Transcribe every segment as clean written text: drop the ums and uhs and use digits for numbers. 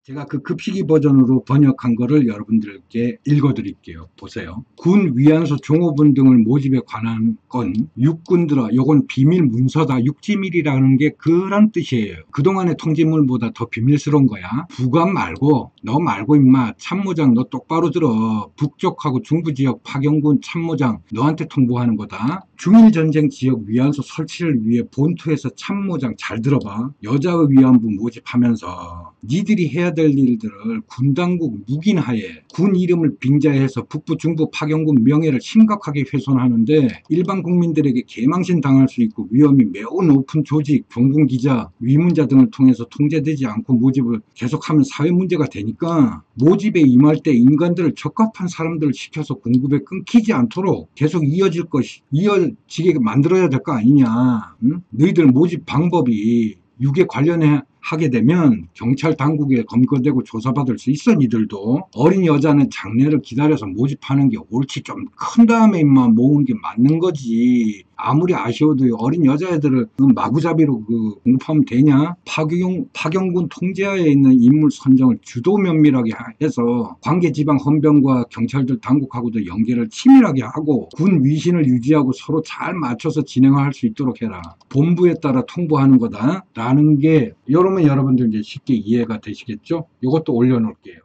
제가 그 급식이 버전으로 번역한 거를 여러분들께 읽어드릴게요. 보세요. 군 위안소 종업원 등을 모집에 관한 건 육군들아 요건 비밀 문서다. 육지밀이라는 게 그런 뜻이에요. 그동안의 통지물보다 더 비밀스러운 거야. 부관 말고 너 말고 임마 참모장 너 똑바로 들어. 북쪽하고 중부지역 파견군 참모장 너한테 통보하는 거다. 중일전쟁 지역 위안소 설치를 위해 본토에서 참모장 잘 들어봐. 여자의 위안부 모집하면서 니들이 해야 될 일들을 군 당국 묵인하에 군 이름을 빙자해서 북부 중부 파견군 명예를 심각하게 훼손하는데 일반 국민들에게 개망신 당할 수 있고 위험이 매우 높은 조직, 종군 기자, 위문자 등을 통해서 통제되지 않고 모집을 계속하면 사회 문제가 되니까 모집에 임할 때 인간들을 적합한 사람들을 시켜서 공급에 끊기지 않도록 계속 이어지게 만들어야 될 거 아니냐. 응? 너희들 모집 방법이 육에 관련해 하게 되면 경찰 당국에 검거되고 조사받을 수 있어. 니들도 어린 여자는 장례를 기다려서 모집하는 게 옳지. 좀 큰 다음에 임마 모으는 게 맞는 거지. 아무리 아쉬워도 어린 여자애들을 마구잡이로 공급하면 되냐? 파견군 통제하에 있는 인물 선정을 주도 면밀하게 해서 관계 지방 헌병과 경찰들 당국하고도 연계를 치밀하게 하고 군 위신을 유지하고 서로 잘 맞춰서 진행할 수 있도록 해라. 본부에 따라 통보하는 거다. 라는 게 여러분 여러분들 이제 쉽게 이해가 되시겠죠? 이것도 올려놓을게요.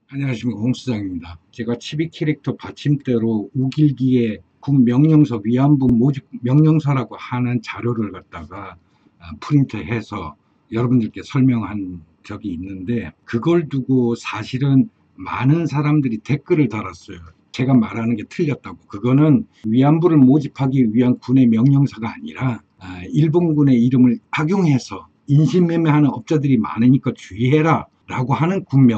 안녕하십니까, 홍수장입니다. 제가 치비 캐릭터 받침대로 우길기에 군 명령서 위안부 모집 명령서라고 하는 자료를 갖다가 프린트해서 여러분들께 설명한 적이 있는데 그걸 두고 사실은 많은 사람들이 댓글을 달았어요. 제가 말하는 게 틀렸다고. 그거는 위안부를 모집하기 위한 군의 명령서가 아니라 일본군의 이름을 악용해서 인신매매하는 업자들이 많으니까 주의해라 라고 하는 군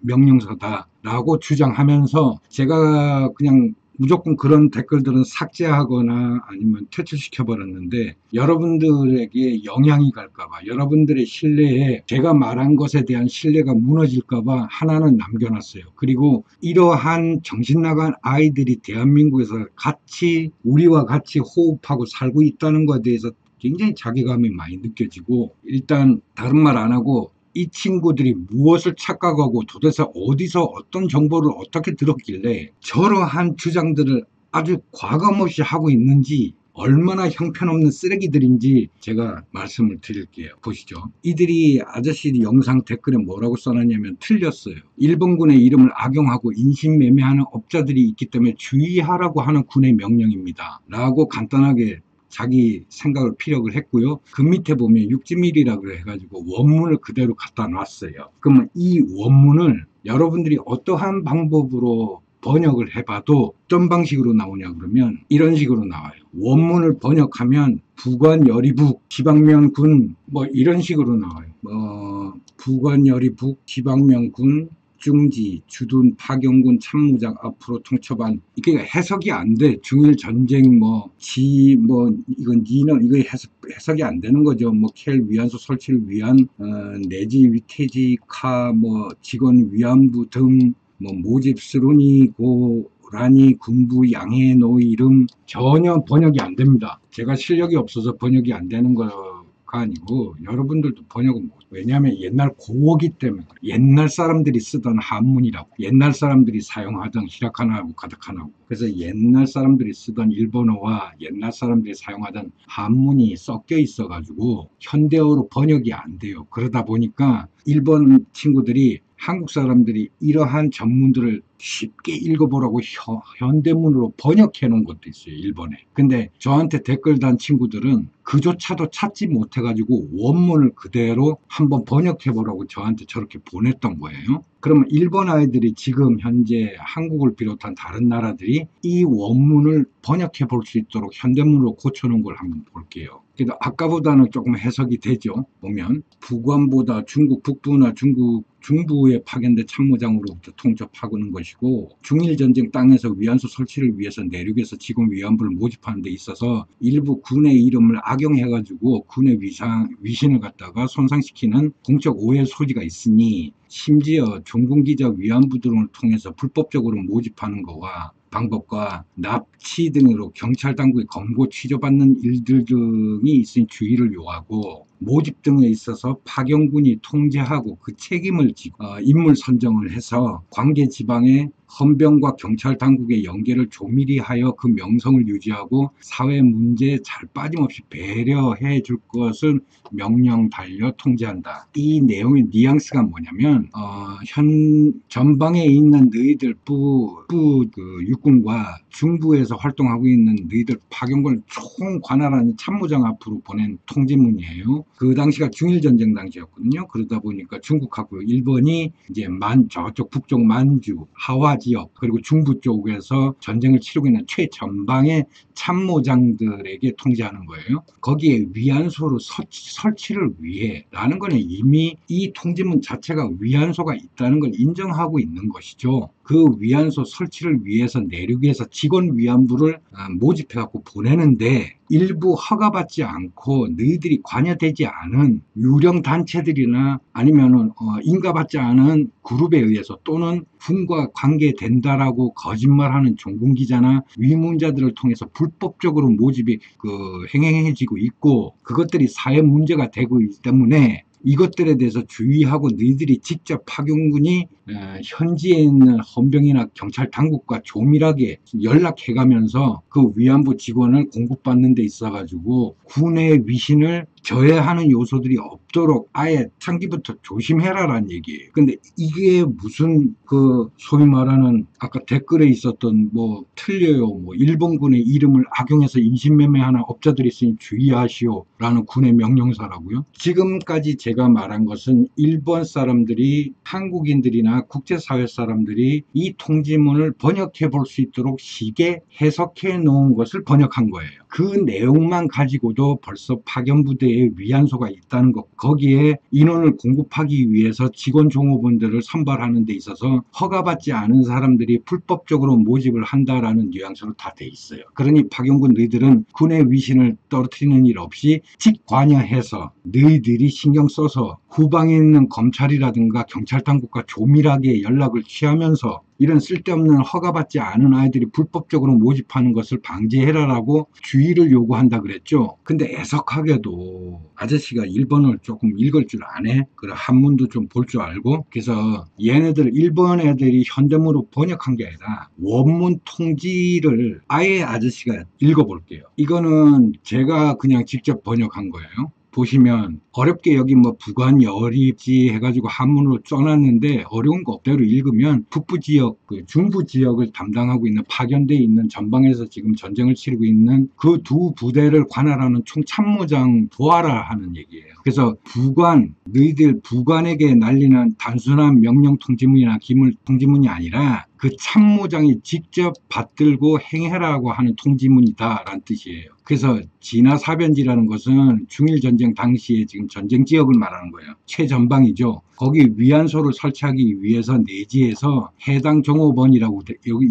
명령서다 라고 주장하면서 제가 그냥 무조건 그런 댓글들은 삭제하거나 아니면 퇴출시켜 버렸는데 여러분들에게 영향이 갈까봐 여러분들의 신뢰에 제가 말한 것에 대한 신뢰가 무너질까봐 하나는 남겨놨어요. 그리고 이러한 정신나간 아이들이 대한민국에서 같이 우리와 같이 호흡하고 살고 있다는 것에 대해서 굉장히 자괴감이 많이 느껴지고 일단 다른 말 안 하고 이 친구들이 무엇을 착각하고 도대체 어디서 어떤 정보를 어떻게 들었길래 저러한 주장들을 아주 과감없이 하고 있는지 얼마나 형편없는 쓰레기들인지 제가 말씀을 드릴게요. 보시죠. 이들이 아저씨 영상 댓글에 뭐라고 써놨냐면 틀렸어요. 일본군의 이름을 악용하고 인신매매하는 업자들이 있기 때문에 주의하라고 하는 군의 명령입니다. 라고 간단하게 자기 생각을 피력을 했고요. 그 밑에 보면 육지밀이라고 해가지고 원문을 그대로 갖다 놨어요. 그러면 이 원문을 여러분들이 어떠한 방법으로 번역을 해봐도 어떤 방식으로 나오냐 그러면 이런 식으로 나와요. 원문을 번역하면 부관여리북 지방면군 뭐 이런 식으로 나와요. 부관여리북 지방면군 중지, 주둔, 파견군, 참모장, 앞으로 통첩한 이게 해석이 안 돼. 중일 전쟁 이건 니는 이거 해석이 안 되는 거죠. 켈 위안소 설치를 위한 내지 위태지 직원 위안부 등 모집 스루니 고라니 군부 양해 노 이름 전혀 번역이 안 됩니다. 제가 실력이 없어서 번역이 안 되는 거가 아니고 여러분들도 번역은 못. 왜냐하면 옛날 고어기 때문에 옛날 사람들이 쓰던 한문이라고 옛날 사람들이 사용하던 히라카나하고 가타카나하고 그래서 옛날 사람들이 쓰던 일본어와 옛날 사람들이 사용하던 한문이 섞여 있어 가지고 현대어로 번역이 안 돼요. 그러다 보니까 일본 친구들이 한국 사람들이 이러한 전문들을 쉽게 읽어보라고 현대문으로 번역해 놓은 것도 있어요. 일본에. 근데 저한테 댓글 단 친구들은 그조차도 찾지 못해가지고 원문을 그대로 한번 번역해 보라고 저한테 저렇게 보냈던 거예요. 그러면 일본 아이들이 지금 현재 한국을 비롯한 다른 나라들이 이 원문을 번역해 볼 수 있도록 현대문으로 고쳐놓은 걸 한번 볼게요. 그래도 아까보다는 조금 해석이 되죠. 보면 북원보다 중국 북부나 중부에 파견된 참모장으로부터 통첩하고는 것이고 중일전쟁 땅에서 위안소 설치를 위해서 내륙에서 직원 위안부를 모집하는 데 있어서 일부 군의 이름을 악용해가지고 군의 위신을 갖다가 손상시키는 공적 오해 소지가 있으니 심지어 종군기자 위안부 등을 통해서 불법적으로 모집하는 것과 방법과 납치 등으로 경찰 당국의 검거 취조받는 일들 등이 있으니 주의를 요하고 모집 등에 있어서 파견군이 통제하고 그 책임을 지고 인물 선정을 해서 관계 지방의 헌병과 경찰 당국의 연계를 조밀히 하여 그 명성을 유지하고 사회 문제에 잘 빠짐없이 배려해 줄 것을 명령 달려 통제한다. 이 내용의 뉘앙스가 뭐냐면 현 전방에 있는 너희들 그 육군과 중부에서 활동하고 있는 너희들 파견군을 총관할하는 참모장 앞으로 보낸 통지문이에요. 그 당시가 중일전쟁 당시였거든요. 그러다 보니까 중국하고 일본이 이제 저쪽 북쪽 만주, 하와 지역 그리고 중부 쪽에서 전쟁을 치르고 있는 최전방의 참모장들에게 통제하는 거예요. 거기에 위안소를 설치를 위해 라는 거는 이미 이 통지문 자체가 위안소가 있다는 걸 인정하고 있는 것이죠. 그 위안소 설치를 위해서 내륙에서 직원 위안부를 모집해갖고 보내는데 일부 허가받지 않고 너희들이 관여되지 않은 유령 단체들이나 아니면은 인가받지 않은 그룹에 의해서 또는 군과 관계된다라고 거짓말하는 종군기자나 위문자들을 통해서 불법적으로 모집이 행행해지고 있고 그것들이 사회 문제가 되고 있기 때문에 이것들에 대해서 주의하고 너희들이 직접 파견군이 현지에 있는 헌병이나 경찰 당국과 조밀하게 연락해가면서 그 위안부 직원을 공급받는 데 있어가지고 군의 위신을 저해하는 요소들이 없도록 아예 창기부터 조심해라라는 얘기예요. 근데 이게 무슨 소위 말하는 아까 댓글에 있었던 틀려요. 일본군의 이름을 악용해서 인신매매하는 업자들이 있으니 주의하시오라는 군의 명령사라고요. 지금까지 제가 말한 것은 일본 사람들이 한국인들이나 국제사회 사람들이 이 통지문을 번역해 볼 수 있도록 쉽게 해석해 놓은 것을 번역한 거예요. 그 내용만 가지고도 벌써 파견부대에 위안소가 있다는 것, 거기에 인원을 공급하기 위해서 직원 종업원들을 선발하는 데 있어서 허가받지 않은 사람들이 불법적으로 모집을 한다라는 뉘앙스로 다 돼 있어요. 그러니 파견군 너희들은 군의 위신을 떨어뜨리는 일 없이 직관여해서 너희들이 신경 써서 후방에 있는 검찰이라든가 경찰 당국과 조밀하게 연락을 취하면서 이런 쓸데없는 허가받지 않은 아이들이 불법적으로 모집하는 것을 방지해라라고 주의를 요구한다 그랬죠. 근데 애석하게도 아저씨가 일본어를 조금 읽을 줄 아네. 그래 한문도 좀 볼 줄 알고 그래서 얘네들 일본 애들이 현대문으로 번역한 게 아니라 원문 통지를 아예 아저씨가 읽어볼게요. 이거는 제가 그냥 직접 번역한 거예요. 보시면 어렵게 여기 부관 여립지 해가지고 한문으로 써놨는데 어려운 거 없대로 읽으면 북부 지역, 중부 지역을 담당하고 있는 파견되어 있는 전방에서 지금 전쟁을 치르고 있는 그 두 부대를 관할하는 총참모장 도와라 하는 얘기예요. 그래서 너희들 부관에게 날리는 단순한 명령 통지문이나 기물 통지문이 아니라 그 참모장이 직접 받들고 행해라고 하는 통지문이다라는 뜻이에요. 그래서 진화사변지라는 것은 중일전쟁 당시에 지금 전쟁 지역을 말하는 거예요. 최전방이죠. 거기 위안소를 설치하기 위해서 내지에서 해당 종업원이라고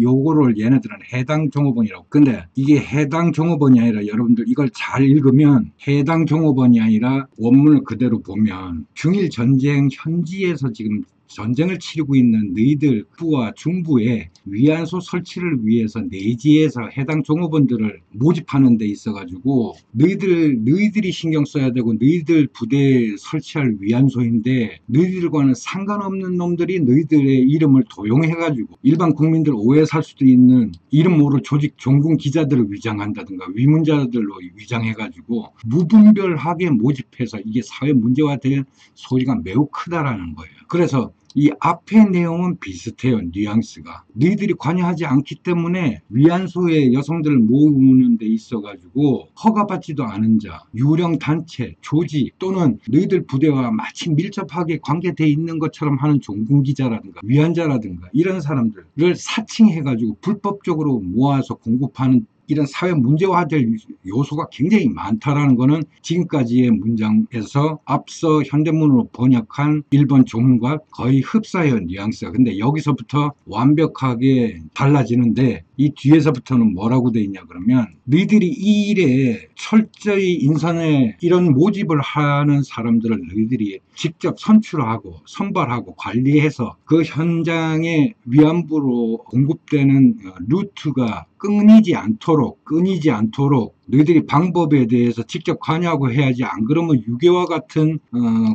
요거를 얘네들은 해당 종업원이라고. 근데 이게 해당 종업원이 아니라 여러분들 이걸 잘 읽으면 해당 종업원이 아니라 원문을 그대로 보면 중일전쟁 현지에서 지금 전쟁을 치르고 있는 너희들 북부와 중부에 위안소 설치를 위해서 내지에서 해당 종업원들을 모집하는 데 있어가지고 너희들이 신경 써야 되고 너희들 부대에 설치할 위안소인데 너희들과는 상관없는 놈들이 너희들의 이름을 도용해가지고 일반 국민들 오해 살 수도 있는 이름 모를 조직 종군 기자들을 위장한다든가 위문자들로 위장해가지고 무분별하게 모집해서 이게 사회 문제화 될 소리가 매우 크다라는 거예요. 그래서 이 앞의 내용은 비슷해요. 뉘앙스가. 너희들이 관여하지 않기 때문에 위안소에 여성들을 모으는 데 있어가지고 허가받지도 않은 자, 유령 단체, 조직 또는 너희들 부대와 마치 밀접하게 관계되어 있는 것처럼 하는 종군기자라든가 위안자라든가 이런 사람들을 사칭해가지고 불법적으로 모아서 공급하는 이런 사회 문제화될 요소가 굉장히 많다라는 것은 지금까지의 문장에서 앞서 현대문으로 번역한 일본 조문과 거의 흡사해요. 뉘앙스가. 근데 여기서부터 완벽하게 달라지는데 이 뒤에서부터는 뭐라고 돼 있냐 그러면 너희들이 이 일에 철저히 인선에 이런 모집을 하는 사람들을 너희들이 직접 선출하고 선발하고 관리해서 그 현장에 위안부로 공급되는 루트가 끊이지 않도록 너희들이 방법에 대해서 직접 관여하고 해야지. 안 그러면 유괴와 같은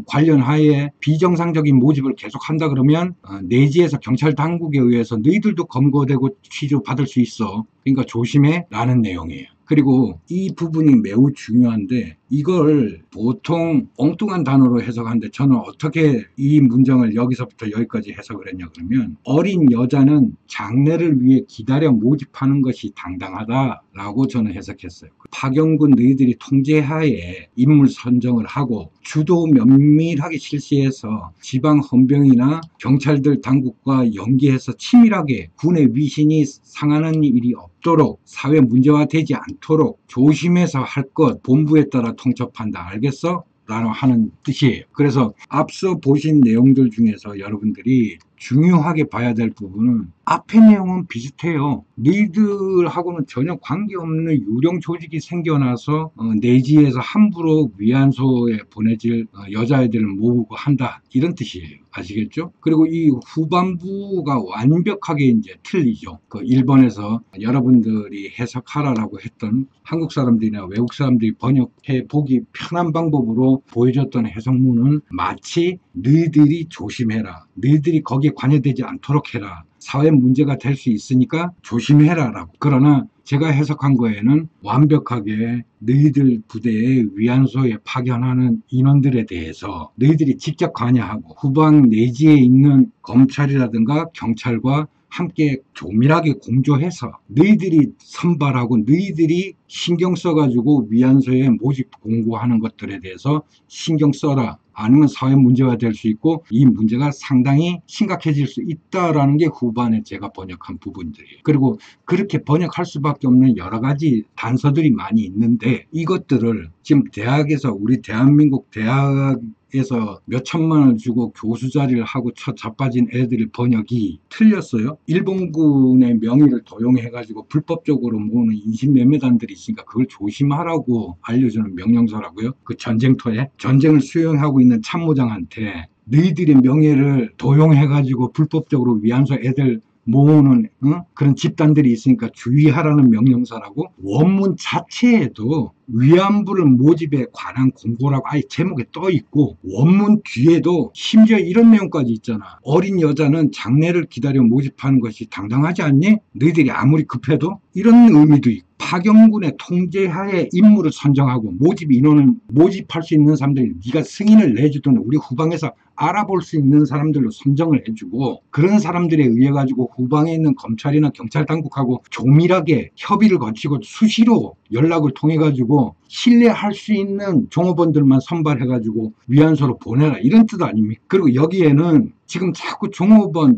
관련하에 비정상적인 모집을 계속한다 그러면 내지에서 경찰 당국에 의해서 너희들도 검거되고 취조받을 수 있어. 그러니까 조심해 라는 내용이에요. 그리고 이 부분이 매우 중요한데 이걸 보통 엉뚱한 단어로 해석하는데 저는 어떻게 이 문장을 여기서부터 여기까지 해석을 했냐 그러면 어린 여자는 장래를 위해 기다려 모집하는 것이 당당하다라고 저는 해석했어요. 파견군 너희들이 통제하에 인물 선정을 하고 주도 면밀하게 실시해서 지방 헌병이나 경찰들 당국과 연계해서 치밀하게 군의 위신이 상하는 일이 없도록 사회 문제화 되지 않도록 조심해서 할 것 본부에 따라 통첩한다. 알겠어? 라고 하는 뜻이에요. 그래서 앞서 보신 내용들 중에서 여러분들이 중요하게 봐야 될 부분은 앞의 내용은 비슷해요. 너희들하고는 전혀 관계없는 유령 조직이 생겨나서 내지에서 함부로 위안소에 보내질 여자애들을 모으고 한다. 이런 뜻이에요. 아시겠죠? 그리고 이 후반부가 완벽하게 이제 틀리죠. 그 일본에서 여러분들이 해석하라라고 했던 한국 사람들이나 외국 사람들이 번역해 보기 편한 방법으로 보여줬던 해석문은 마치 너희들이 조심해라. 너희들이 거기에 관여되지 않도록 해라. 사회 문제가 될 수 있으니까 조심해라 라고. 그러나 제가 해석한 거에는 완벽하게 너희들 부대에 위안소에 파견하는 인원들에 대해서 너희들이 직접 관여하고 후방 내지에 있는 검찰이라든가 경찰과 함께 조밀하게 공조해서 너희들이 선발하고 너희들이 신경 써가지고 위안소에 모집 공고하는 것들에 대해서 신경 써라. 아니면 사회 문제가 될 수 있고 이 문제가 상당히 심각해질 수 있다라는 게 후반에 제가 번역한 부분들이에요. 그리고 그렇게 번역할 수밖에 없는 여러 가지 단서들이 많이 있는데 이것들을 지금 대학에서 우리 대한민국 대학에서 몇 천만 원을 주고 교수 자리를 하고 자빠진 애들의 번역이 틀렸어요. 일본군의 명의를 도용해가지고 불법적으로 모으는 인신매매단들이 있으니까 그걸 조심하라고 알려주는 명령서라고요. 그 전쟁터에 전쟁을 수행하고 있는 참모장한테 너희들의 명예를 도용해가지고 불법적으로 위안소 애들 모으는 그런 집단들이 있으니까 주의하라는 명령서라고. 원문 자체에도 위안부를 모집에 관한 공고라고 아예 제목에 떠 있고 원문 뒤에도 심지어 이런 내용까지 있잖아. 어린 여자는 장래를 기다려 모집하는 것이 당당하지 않니? 너희들이 아무리 급해도? 이런 의미도 있고 파견군의 통제하에 인물을 선정하고 모집 인원을 모집할 수 있는 사람들이 네가 승인을 내주든 우리 후방에서 알아볼 수 있는 사람들로 선정을 해주고 그런 사람들에 의해 가지고 후방에 있는 검찰이나 경찰 당국하고 조밀하게 협의를 거치고 수시로 연락을 통해 가지고 신뢰할 수 있는 종업원들만 선발해 가지고 위안소로 보내라 이런 뜻 아닙니까? 그리고 여기에는 지금 자꾸 종업원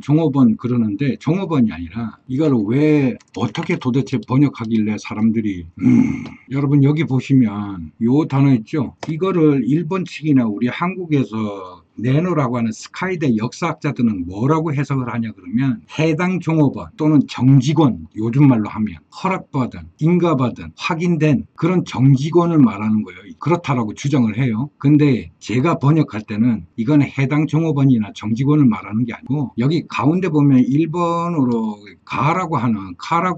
그러는데 종업원이 아니라 이걸 왜 어떻게 도대체 번역하길래 사람들이 여러분 여기 보시면 요 단어 있죠? 이거를 일본 측이나 우리 한국에서 내노라고 하는 스카이대 역사학자들은 뭐라고 해석을 하냐 그러면 해당 종업원 또는 정직원 요즘 말로 하면 허락받은 인가받은 확인된 그런 정직원을 말하는 거예요. 그렇다라고 주장을 해요. 근데 제가 번역할 때는 이건 해당 종업원이나 정직원을 말하는 게 아니고 여기 가운데 보면 일본어로 카라고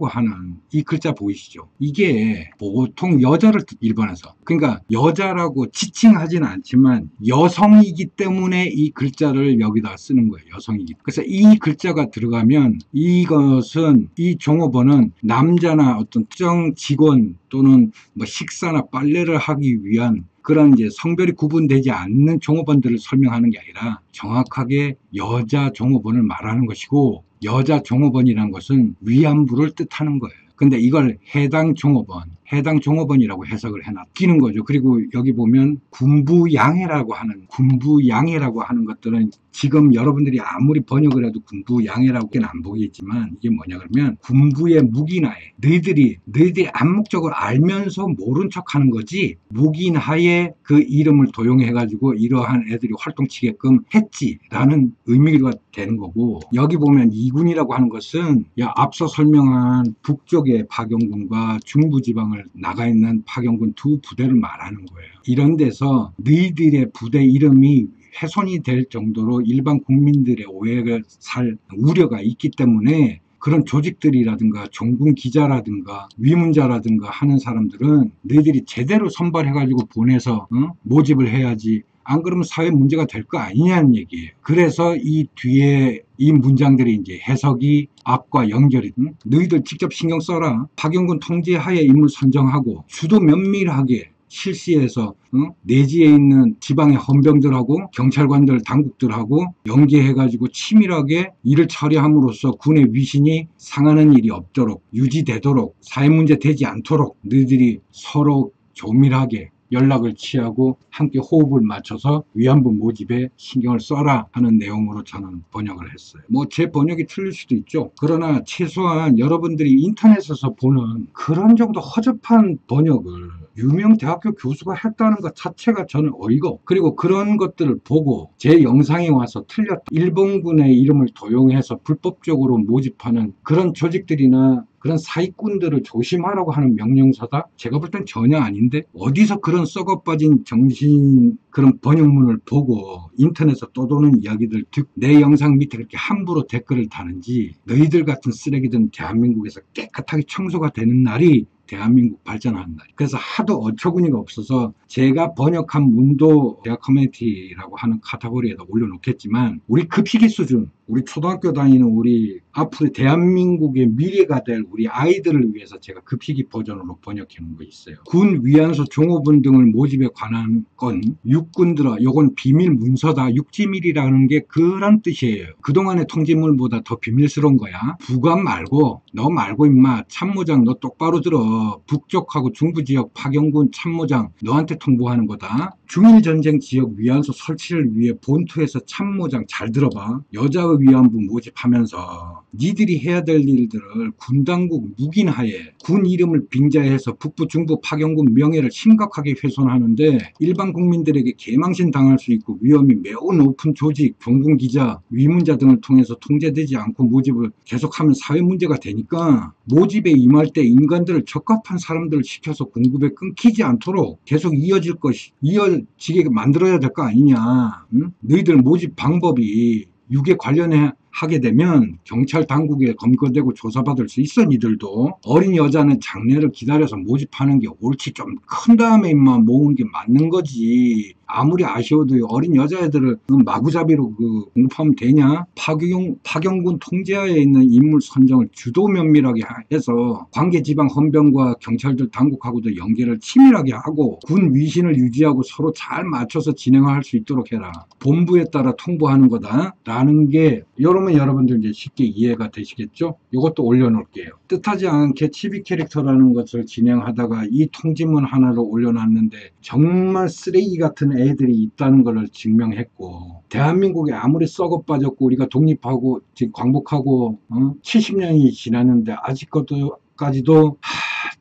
하는 이 글자 보이시죠? 이게 보통 여자를 일본에서 그러니까 여자라고 지칭하지는 않지만 여성이기 때문에 이 글자를 여기다 쓰는 거예요. 여성이기. 그래서 이 글자가 들어가면 이것은 이 종업원은 남자나 어떤 특정 직원 또는 뭐 식사나 빨래를 하기 위한 그런 이제 성별이 구분되지 않는 종업원들을 설명하는 게 아니라 정확하게 여자 종업원을 말하는 것이고 여자 종업원이라는 것은 위안부를 뜻하는 거예요. 근데 이걸 해당 종업원이라고 해석을 해놨기는 거죠. 그리고 여기 보면 군부양해라고 하는 것들은 지금 여러분들이 아무리 번역을 해도 군부양해라고는 안 보이겠지만 이게 뭐냐 그러면 군부의 묵인하에 너희들이 암묵적으로 알면서 모른 척하는 거지 묵인하에 그 이름을 도용해가지고 이러한 애들이 활동치게끔 했지라는 의미가 되는 거고 여기 보면 이군이라고 하는 것은 앞서 설명한 북쪽의 파견군과 중부지방을 나가 있는 파견군 두 부대를 말하는 거예요. 이런 데서 너희들의 부대 이름이 훼손이 될 정도로 일반 국민들의 오해가 살 우려가 있기 때문에 그런 조직들이라든가 종군 기자라든가 위문자라든가 하는 사람들은 너희들이 제대로 선발해가지고 보내서 모집을 해야지, 안 그러면 사회 문제가 될 거 아니냐는 얘기예요. 그래서 이 뒤에 이 문장들이 이제 해석이 앞과 연결이, 너희들 직접 신경 써라. 박영군 통제하에 인물 선정하고 수도 면밀하게 실시해서 내지에 있는 지방의 헌병들하고 경찰관들, 당국들하고 연계해가지고 치밀하게 일을 처리함으로써 군의 위신이 상하는 일이 없도록, 유지되도록, 사회문제 되지 않도록 너희들이 서로 조밀하게 연락을 취하고 함께 호흡을 맞춰서 위안부 모집에 신경을 써라 하는 내용으로 저는 번역을 했어요. 뭐 제 번역이 틀릴 수도 있죠. 그러나 최소한 여러분들이 인터넷에서 보는 그런 정도 허접한 번역을 유명 대학교 교수가 했다는 것 자체가 저는 어이가 없고, 그리고 그런 것들을 보고 제 영상에 와서 틀렸다, 일본군의 이름을 도용해서 불법적으로 모집하는 그런 조직들이나 그런 사기꾼들을 조심하라고 하는 명령서다? 제가 볼 땐 전혀 아닌데, 어디서 그런 썩어빠진 정신 그런 번역문을 보고 인터넷에서 떠도는 이야기들 내 영상 밑에 그렇게 함부로 댓글을 다는지, 너희들 같은 쓰레기들은 대한민국에서 깨끗하게 청소가 되는 날이 대한민국 발전하는 날. 그래서 하도 어처구니가 없어서 제가 번역한 문도 대학 커뮤니티라고 하는 카테고리에다 올려놓겠지만, 우리 급식이 수준, 우리 초등학교 다니는 우리 앞으로 대한민국의 미래가 될 우리 아이들을 위해서 제가 급식이 버전으로 번역해 놓은 거 있어요. 군 위안소 종업원 등을 모집에 관한 건 육군들아, 요건 비밀 문서다. 육지밀이라는 게 그런 뜻이에요. 그동안의 통지물보다 더 비밀스러운 거야. 부관 말고, 너 말고 임마 참모장 너 똑바로 들어. 북쪽하고 중부지역 파견군 참모장 너한테 통보하는 거다. 중일전쟁 지역 위안소 설치를 위해 본토에서 참모장, 잘 들어봐. 여자 위안부 모집하면서 니들이 해야 될 일들을 군당국 묵인하에 군 이름을 빙자해서 북부 중부 파견군 명예를 심각하게 훼손하는데 일반 국민들에게 개망신 당할 수 있고 위험이 매우 높은 조직, 종군 기자, 위문자 등을 통해서 통제되지 않고 모집을 계속하면 사회 문제가 되니까 모집에 임할 때 인간들을 적합한 사람들을 시켜서 공급에 끊기지 않도록 계속 이어지게 만들어야 될 거 아니냐. 응? 너희들 모집 방법이 육에 관련하게 되면 경찰 당국에 검거되고 조사받을 수 있어. 니들도 어린 여자는 장례를 기다려서 모집하는 게 옳지, 좀 큰 다음에 임마 모으는 게 맞는 거지. 아무리 아쉬워도 어린 여자애들을 마구잡이로 공급하면 되냐? 파견군 통제하에 있는 인물 선정을 주도 면밀하게 해서 관계 지방 헌병과 경찰들 당국하고도 연계를 치밀하게 하고 군 위신을 유지하고 서로 잘 맞춰서 진행할 수 있도록 해라. 본부에 따라 통보하는 거다 라는 게, 여러분 여러분들 이제 쉽게 이해가 되시겠죠? 이것도 올려놓을게요. 뜻하지 않게 치비 캐릭터라는 것을 진행하다가 이 통지문 하나를 올려놨는데 정말 쓰레기 같은 애들이 있다는 것을 증명했고, 대한민국에 아무리 썩어 빠졌고 우리가 독립하고 지금 광복하고 70년이 지났는데 아직까지도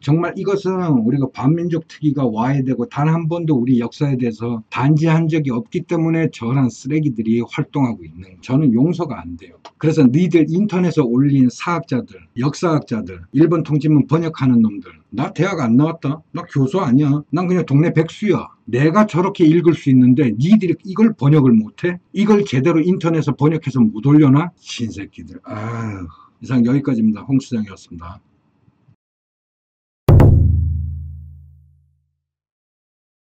정말 이것은 우리가 반민족 특위가 와야 되고, 단 한 번도 우리 역사에 대해서 단지한 적이 없기 때문에 저런 쓰레기들이 활동하고 있는, 저는 용서가 안 돼요. 그래서 너희들 인터넷에 올린 사학자들, 역사학자들, 일본 통지문 번역하는 놈들, 나 대학 안 나왔다, 나 교수 아니야, 난 그냥 동네 백수야. 내가 저렇게 읽을 수 있는데 니들이 이걸 번역을 못해? 이걸 제대로 인터넷에 번역해서 못 올려놔? 신새끼들. 아유. 이상 여기까지입니다. 홍 수장이었습니다.